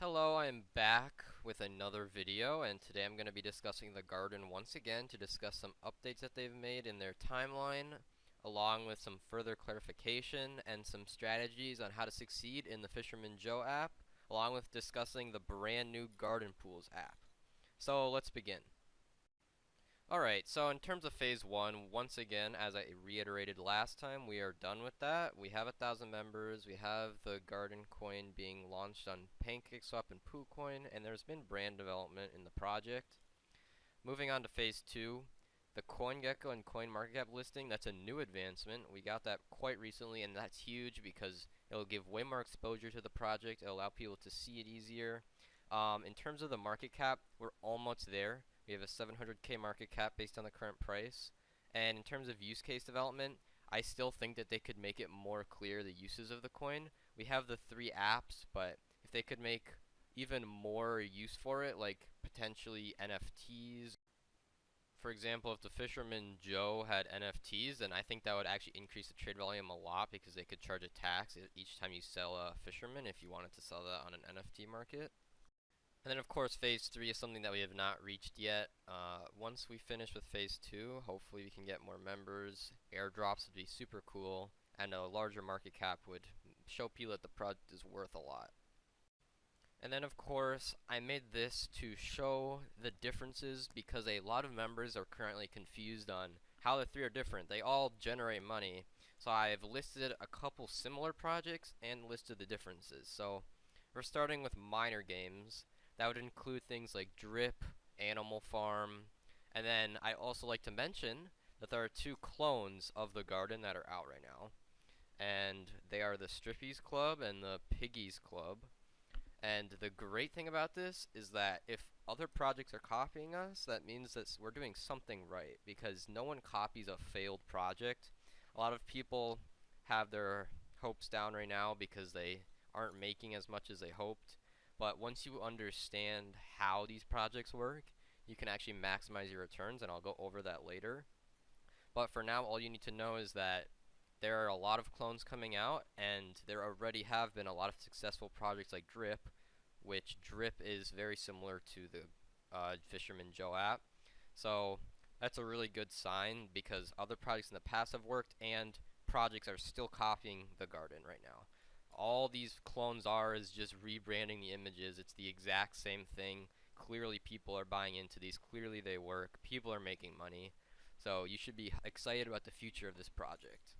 Hello, I'm back with another video, and today I'm going to be discussing the Garden once again to discuss some updates that they've made in their timeline, along with some further clarification and some strategies on how to succeed in the Fisherman Joe app, along with discussing the brand new Garden Pools app. So let's begin. Alright, so in terms of Phase 1, once again, as I reiterated last time, we are done with that. We have 1,000 members, we have the Garden Coin being launched on PancakeSwap and PooCoin, and there's been brand development in the project. Moving on to Phase 2, the CoinGecko and CoinMarketCap listing, that's a new advancement. We got that quite recently, and that's huge because it'll give way more exposure to the project, it'll allow people to see it easier. In terms of the market cap, we're almost there. We have a 700k market cap based on the current price. And in terms of use case development, I still think that they could make it more clear the uses of the coin. We have the 3 apps, but if they could make even more use for it, like potentially NFTs. For example, if the Fisherman Joe had NFTs, then I think that would actually increase the trade volume a lot because they could charge a tax each time you sell a Fisherman if you wanted to sell that on an NFT market. And then of course Phase 3 is something that we have not reached yet. Once we finish with Phase 2, hopefully we can get more members. Airdrops would be super cool, and a larger market cap would show people that the product is worth a lot. And then of course I made this to show the differences because a lot of members are currently confused on how the 3 are different. They all generate money. So I've listed a couple similar projects and listed the differences. So we're starting with minor games. That would include things like Drip, Animal Farm, and then I also like to mention that there are 2 clones of the garden that are out right now. And they are the Strippies Club and the Piggies Club. And the great thing about this is that if other projects are copying us, that means that we're doing something right, because no one copies a failed project. A lot of people have their hopes down right now because they aren't making as much as they hoped. But once you understand how these projects work, you can actually maximize your returns, and I'll go over that later. But for now, all you need to know is that there are a lot of clones coming out, and there already have been a lot of successful projects like Drip, which Drip is very similar to the Fisherman Joe app. So that's a really good sign because other projects in the past have worked, and projects are still copying the garden right now. All these clones are is just rebranding the images. It's the exact same thing. Clearly people are buying into these. Clearly they work. People are making money. So you should be excited about the future of this project.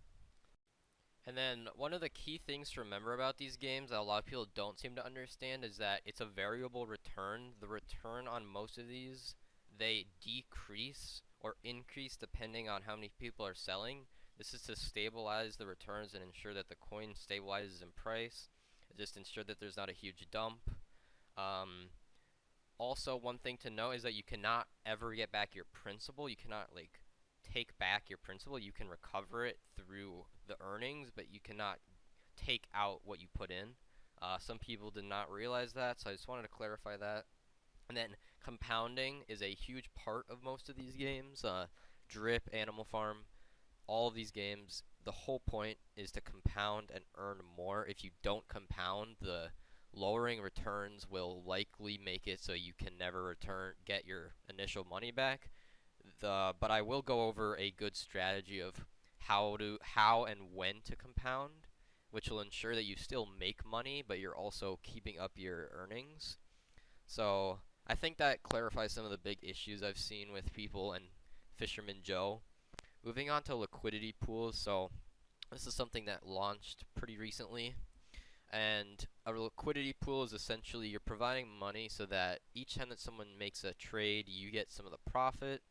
And then one of the key things to remember about these games that a lot of people don't seem to understand is that it's a variable return. The return on most of these, they decrease or increase depending on how many people are selling. This is to stabilize the returns and ensure that the coin stabilizes in price. Just ensure that there's not a huge dump. Um, Also, one thing to know is that you cannot ever get back your principal. You cannot like take back your principal. You can recover it through the earnings, but you cannot take out what you put in. Some people did not realize that, so I just wanted to clarify that. And then compounding is a huge part of most of these games. Drip, Animal Farm, all of these games, the whole point is to compound and earn more. If you don't compound, the lowering returns will likely make it so you can never get your initial money back. But I will go over a good strategy of how and when to compound, which will ensure that you still make money, but you're also keeping up your earnings. So I think that clarifies some of the big issues I've seen with people and Fisherman Joe. Moving on to liquidity pools, so this is something that launched pretty recently. And a liquidity pool is essentially you're providing money so that each time that someone makes a trade, you get some of the profit.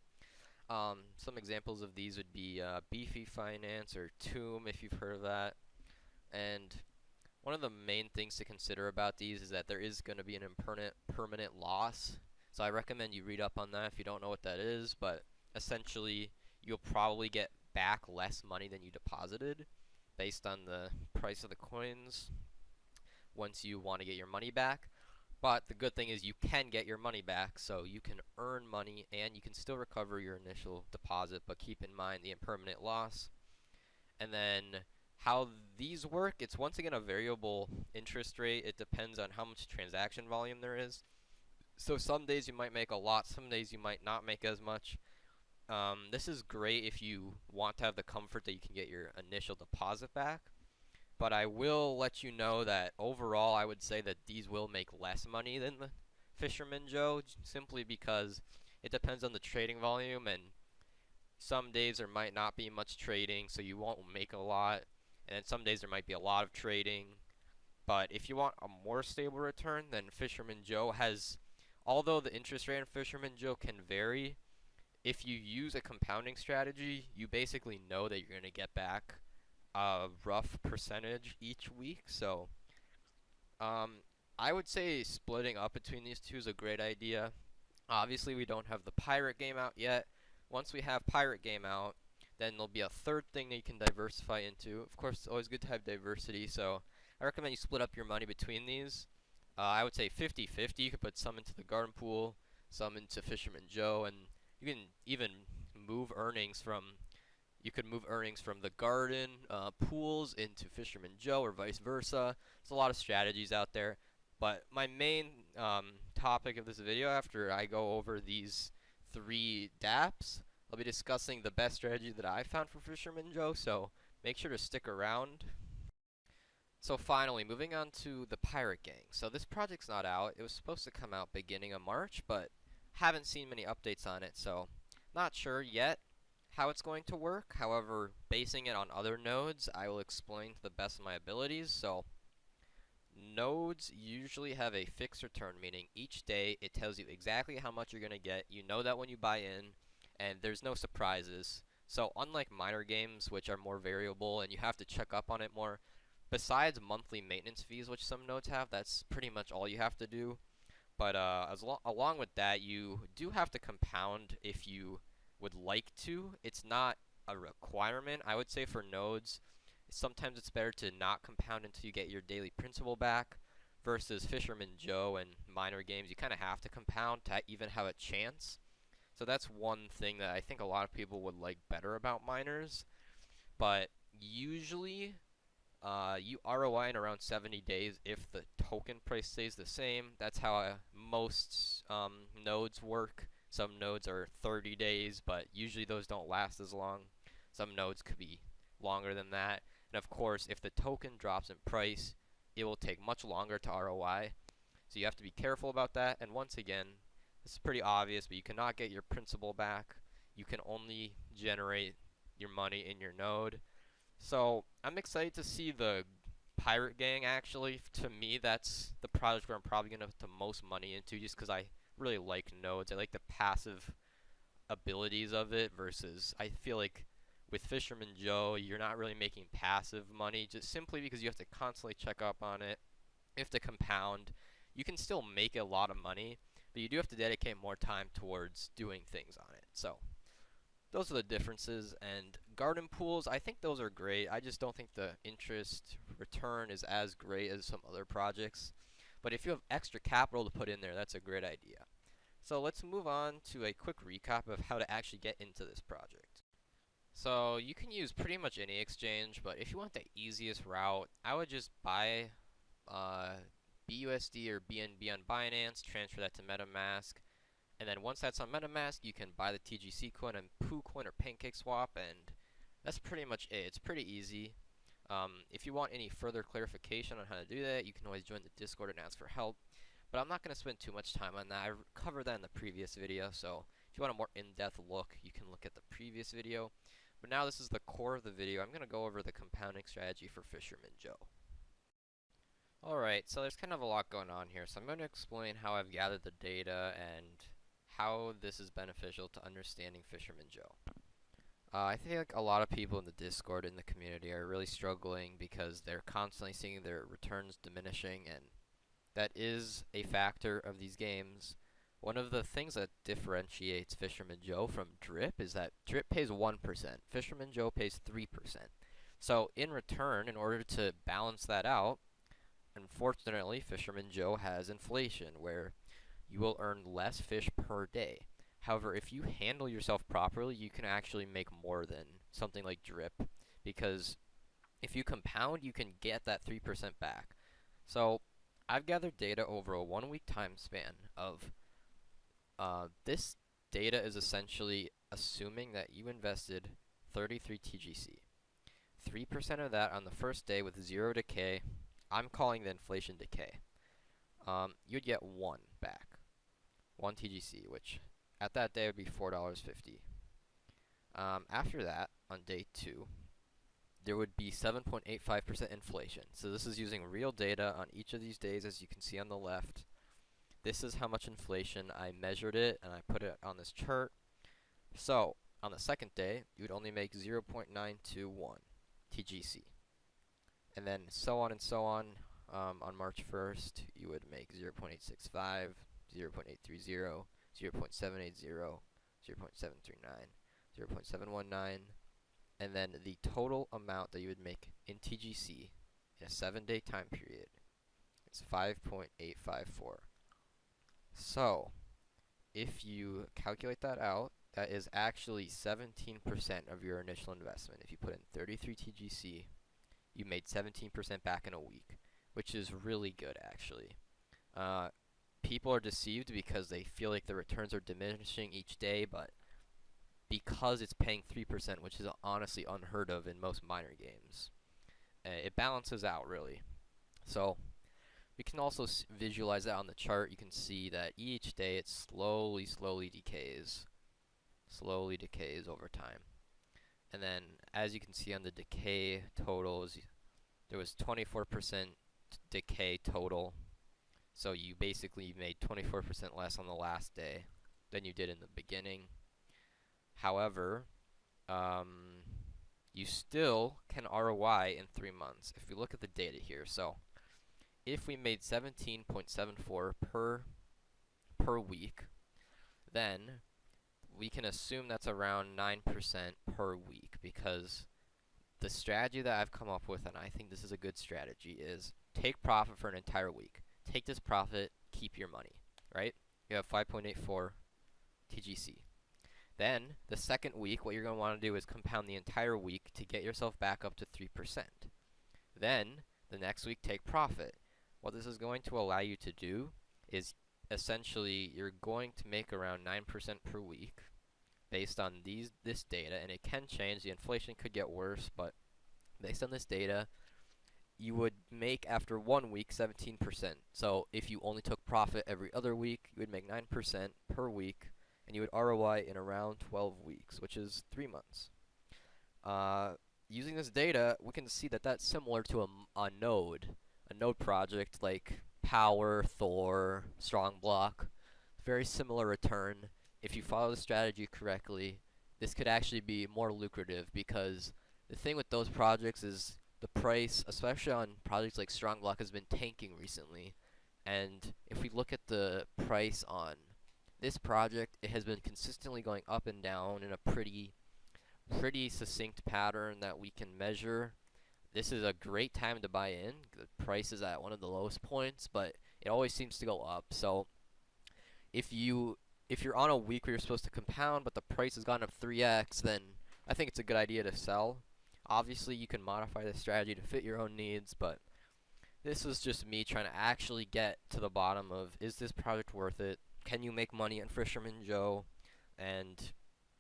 Some examples of these would be Beefy Finance or Tomb, if you've heard of that. And one of the main things to consider about these is that there is going to be an permanent loss. So I recommend you read up on that if you don't know what that is. But essentially, you'll probably get back less money than you deposited based on the price of the coins once you want to get your money back. But the good thing is you can get your money back, so you can earn money and you can still recover your initial deposit, but keep in mind the impermanent loss. And then How these work, it's once again a variable interest rate. It depends on how much transaction volume there is. So some days you might make a lot, some days you might not make as much. This is great if you want to have the comfort that you can get your initial deposit back. But I will let you know that overall, I would say that these will make less money than the Fisherman Joe, simply because it depends on the trading volume, and some days there might not be much trading, so you won't make a lot, and then some days there might be a lot of trading. But if you want a more stable return, then Fisherman Joe has, although the interest rate on Fisherman Joe can vary, if you use a compounding strategy, you basically know that you're going to get back a rough percentage each week. So I would say splitting up between these two is a great idea. Obviously, we don't have the pirate game out yet. Once we have pirate game out, then there'll be a third thing that you can diversify into. Of course, it's always good to have diversity, so I recommend you split up your money between these. I would say 50-50. You could put some into the garden pool, some into Fisherman Joe, and you can even move earnings from the garden pools into Fisherman Joe or vice versa. There's a lot of strategies out there. But my main topic of this video, after I go over these 3 dApps, I'll be discussing the best strategy that I found for Fisherman Joe, so make sure to stick around. So finally, moving on to the Pirate Gang. So this project's not out. It was supposed to come out beginning of March, but haven't seen many updates on it, so not sure yet how it's going to work. However, basing it on other nodes, I will explain to the best of my abilities. So nodes usually have a fixed return, meaning each day it tells you exactly how much you're going to get. You know that when you buy in, and there's no surprises. So unlike miner games, which are more variable and you have to check up on it more, besides monthly maintenance fees, which some nodes have, that's pretty much all you have to do. But along with that, you do have to compound if you would like to. It's not a requirement. I would say for nodes, sometimes it's better to not compound until you get your daily principal back, versus Fisherman Joe and miner games, you kind of have to compound to even have a chance. So that's one thing that I think a lot of people would like better about miners. But usually, you ROI in around 70 days if the token price stays the same. That's how most nodes work. Some nodes are 30 days, but usually those don't last as long. Some nodes could be longer than that. And of course, if the token drops in price, it will take much longer to ROI. So you have to be careful about that. And once again, this is pretty obvious, but you cannot get your principal back. You can only generate your money in your node. So I'm excited to see the Pirate Gang. Actually, to me, that's the project where I'm probably going to put the most money into, just because I really like nodes. I like the passive abilities of it, versus I feel like with Fisherman Joe, you're not really making passive money, just simply because you have to constantly check up on it. You have to compound. You can still make a lot of money, but you do have to dedicate more time towards doing things on it. So those are the differences. And garden pools, I think those are great. I just don't think the interest return is as great as some other projects. But if you have extra capital to put in there, that's a great idea. So let's move on to a quick recap of how to actually get into this project. So you can use pretty much any exchange, but if you want the easiest route, I would just buy BUSD or BNB on Binance, transfer that to MetaMask, and then once that's on MetaMask, you can buy the TGC coin on PooCoin or PancakeSwap, and that's pretty much it. It's pretty easy. If you want any further clarification on how to do that, you can always join the Discord and ask for help. But I'm not going to spend too much time on that. I covered that in the previous video, so if you want a more in-depth look, you can look at the previous video. But now this is the core of the video. I'm going to go over the compounding strategy for Fisherman Joe. Alright, so there's kind of a lot going on here, so I'm going to explain how I've gathered the data and how this is beneficial to understanding Fisherman Joe. I think a lot of people in the Discord in the community are really struggling because they're constantly seeing their returns diminishing, and that is a factor of these games. One of the things that differentiates Fisherman Joe from Drip is that Drip pays 1%, Fisherman Joe pays 3%. So in return, in order to balance that out, unfortunately, Fisherman Joe has inflation, where you will earn less fish per day. However, if you handle yourself properly, you can actually make more than something like Drip, because if you compound, you can get that 3% back. So I've gathered data over a 1 week time span of this data is essentially assuming that you invested 33 TGC. 3% of that on the first day with zero decay. I'm calling the inflation decay. You'd get 1 back. 1 TGC, which at that day would be $4.50. After that, on day 2, there would be 7.85% inflation. So this is using real data on each of these days, as you can see on the left. This is how much inflation. I measured it and I put it on this chart. So on the second day, you would only make 0.921 TGC. And then so on and so on. On March 1st, you would make 0.865, 0.830, 0.780, 0.739, 0.719, and then the total amount that you would make in TGC in a 7-day time period is 5.854. So, if you calculate that out, that is actually 17% of your initial investment. If you put in 33 TGC, you made 17% back in a week, which is really good, actually. People are deceived because they feel like the returns are diminishing each day, but because it's paying 3%, which is honestly unheard of in most minor games, it balances out, really. So we can also visualize that on the chart. You can see that each day it slowly decays. Slowly decays over time. And then, as you can see on the decay totals, there was 24% decay total. So you basically made 24% less on the last day than you did in the beginning. However, you still can ROI in 3 months. If we look at the data here, so if we made 17.74 per week, then we can assume that's around 9% per week, because the strategy that I've come up with, and I think this is a good strategy, is take profit for an entire week. Take this profit, keep your money, right? You have 5.84 TGC. Then, the second week, what you're going to want to do is compound the entire week to get yourself back up to 3%. Then, the next week, take profit. What this is going to allow you to do is essentially you're going to make around 9% per week based on this data, and it can change. The inflation could get worse, but based on this data, you would make after 1 week 17%. So if you only took profit every other week, you would make 9% per week, and you would ROI in around 12 weeks, which is 3 months. Using this data, we can see that that's similar to a node project like Power, Thor, Strongblock. Very similar return. If you follow the strategy correctly, this could actually be more lucrative, because the thing with those projects is the price, especially on projects like Strongblock, has been tanking recently. And if we look at the price on this project, it has been consistently going up and down in a pretty succinct pattern that we can measure. This is a great time to buy in. The price is at one of the lowest points, but it always seems to go up. So if you're on a week where you're supposed to compound, but the price has gone up 3x, then I think it's a good idea to sell. Obviously, you can modify the strategy to fit your own needs, but this is just me trying to actually get to the bottom of, is this project worth it? Can you make money on Fisherman Joe? And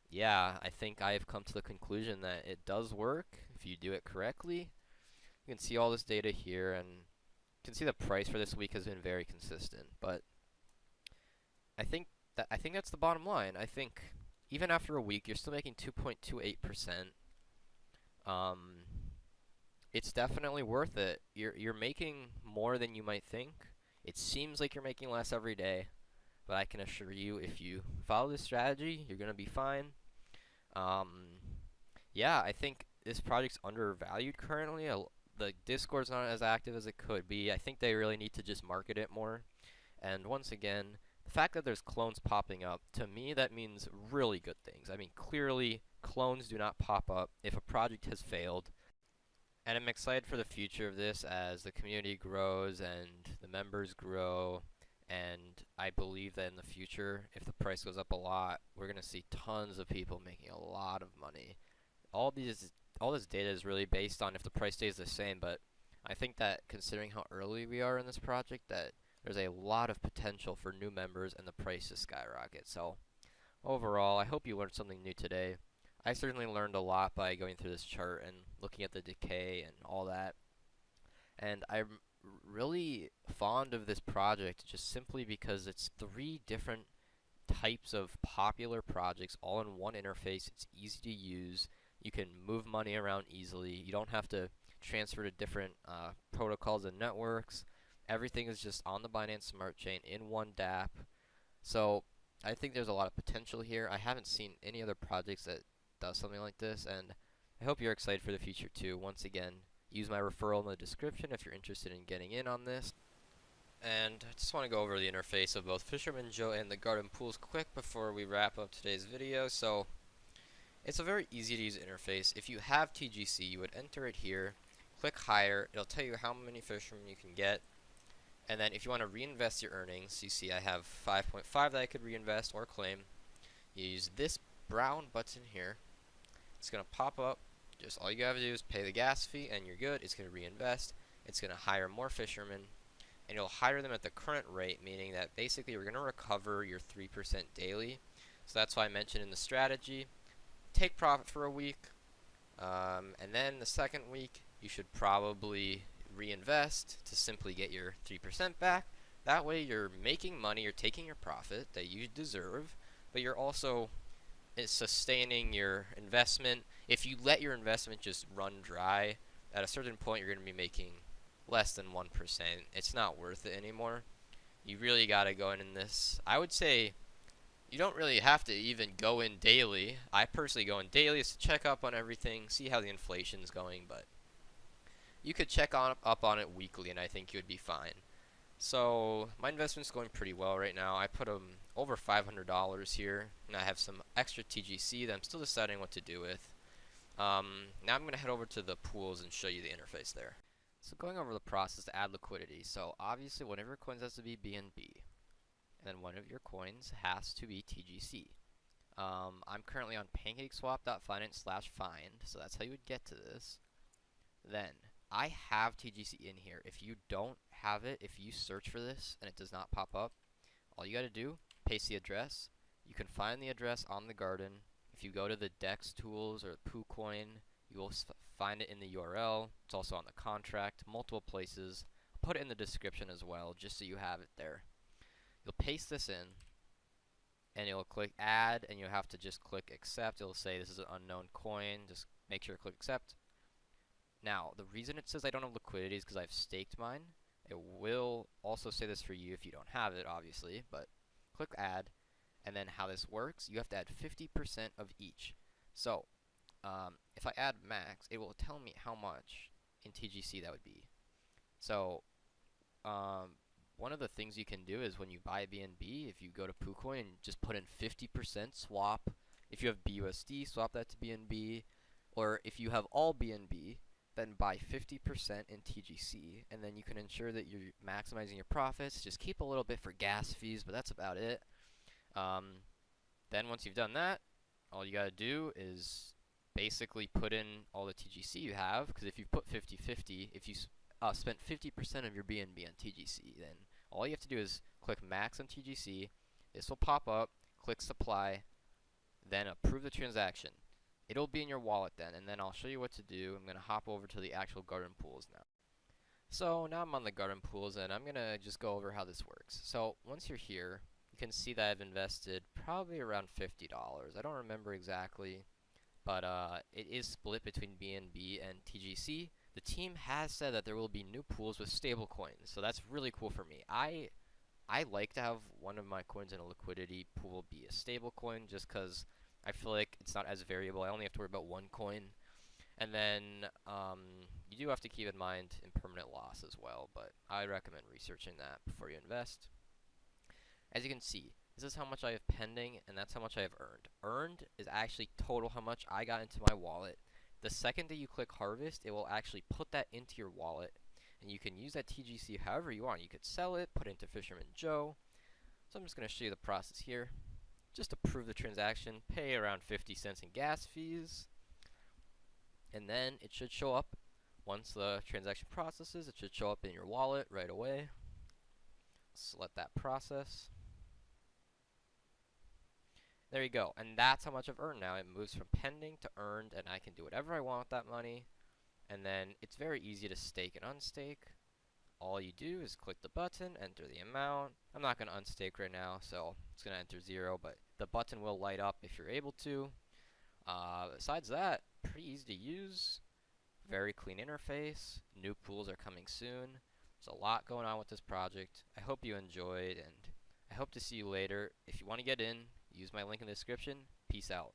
yeah, I think I've come to the conclusion that it does work if you do it correctly. You can see all this data here, and you can see the price for this week has been very consistent. But I think that's the bottom line. I think even after a week, you're still making 2.28%. It's definitely worth it. You're making more than you might think. It seems like you're making less every day, but I can assure you, if you follow this strategy, you're gonna be fine. Yeah, I think this project's undervalued currently. The Discord's not as active as it could be. I think they really need to just market it more. And once again, the fact that there's clones popping up, to me, that means really good things. I mean, clearly, clones do not pop up if a project has failed. And I'm excited for the future of this as the community grows and the members grow. And I believe that in the future, if the price goes up a lot, we're going to see tons of people making a lot of money. All these all this data is really based on if the price stays the same, but I think that considering how early we are in this project, that there's a lot of potential for new members and the price to skyrocket. So overall, I hope you learned something new today. I certainly learned a lot by going through this chart and looking at the decay and all that. And I'm really fond of this project just simply because it's 3 different types of popular projects all in one interface. It's easy to use. You can move money around easily. You don't have to transfer to different protocols and networks. Everything is just on the Binance Smart Chain in one DApp. So I think there's a lot of potential here. I haven't seen any other projects that does something like this, and I hope you're excited for the future too. Once again, use my referral in the description if you're interested in getting in on this. And I just want to go over the interface of both Fisherman Joe and the Garden Pools quick before we wrap up today's video. So it's a very easy to use interface. If you have TGC, you would enter it here, click hire. It'll tell you how many fishermen you can get. And then if you want to reinvest your earnings, you see I have 5.5 that I could reinvest or claim. You use this brown button here. It's going to pop up. Just all you have to do is pay the gas fee and you're good. It's going to reinvest. It's going to hire more fishermen. And you'll hire them at the current rate, meaning that basically you're going to recover your 3% daily. So that's why I mentioned in the strategy, take profit for a week, and then the second week you should probably reinvest to simply get your 3% back. That way you're making money, you're taking your profit that you deserve, but you're also sustaining your investment. If you let your investment just run dry, at a certain point you're going to be making less than 1%. It's not worth it anymore. You really got to go in this. I would say you don't really have to even go in daily. I personally go in daily just to check up on everything, see how the inflation's going, but you could check up on it weekly and I think you would be fine. So my investment's going pretty well right now. I put over $500 here, and I have some extra TGC that I'm still deciding what to do with. Now I'm going to head over to the pools and show you the interface there. So going over the process to add liquidity. So obviously one of your coins has to be BNB, and then one of your coins has to be TGC. I'm currently on PancakeSwap.finance/find, so that's how you would get to this. Then I have TGC in here. If you don't have it, if you search for this and it does not pop up, all you got to do, paste the address. You can find the address on the garden. If you go to the DEX tools or PooCoin, you will find it in the URL. It's also on the contract, multiple places. I'll put it in the description as well, just so you have it there. You'll paste this in, and you'll click add, and you'll have to just click accept. It'll say this is an unknown coin. Just make sure to click accept. Now, the reason it says I don't have liquidity is because I've staked mine. It will also say this for you if you don't have it, obviously, but click add, and then how this works, you have to add 50% of each. So, if I add max, it will tell me how much in TGC that would be. So, one of the things you can do is when you buy BNB, if you go to PooCoin and just put in 50% swap. If you have BUSD, swap that to BNB. Or if you have all BNB, then buy 50% in TGC, and then you can ensure that you're maximizing your profits. Just keep a little bit for gas fees, but that's about it. Then once you've done that, all you gotta do is basically put in all the TGC you have, because if you put 50-50, if you spent 50% of your BNB on TGC, then all you have to do is click max on TGC. This will pop up, click supply, then approve the transaction. It'll be in your wallet then, and then I'll show you what to do. I'm going to hop over to the actual garden pools now. So now I'm on the garden pools, and I'm going to just go over how this works. So once you're here, you can see that I've invested probably around $50. I don't remember exactly, but it is split between BNB and TGC. The team has said that there will be new pools with stable coins, so that's really cool for me. I like to have one of my coins in a liquidity pool be a stable coin, just because I feel like it's not as variable. I only have to worry about one coin. And then you do have to keep in mind impermanent loss as well, but I recommend researching that before you invest. As you can see, this is how much I have pending, and that's how much I have earned. Earned is actually total how much I got into my wallet. The second that you click harvest, it will actually put that into your wallet, and you can use that TGC however you want. You could sell it, put it into Fisherman Joe. So I'm just going to show you the process here. Just approve the transaction, pay around 50 cents in gas fees, And then it should show up once the transaction processes. It should show up in your wallet right away. Let's let that process. There you go, and that's how much I've earned now. It moves from pending to earned, and I can do whatever I want with that money. And then it's very easy to stake and unstake. All you do is click the button, enter the amount. I'm not going to unstake right now, so it's going to enter 0, but the button will light up if you're able to. Besides that, pretty easy to use. Very clean interface. New pools are coming soon. There's a lot going on with this project. I hope you enjoyed, and I hope to see you later. If you want to get in, use my link in the description. Peace out.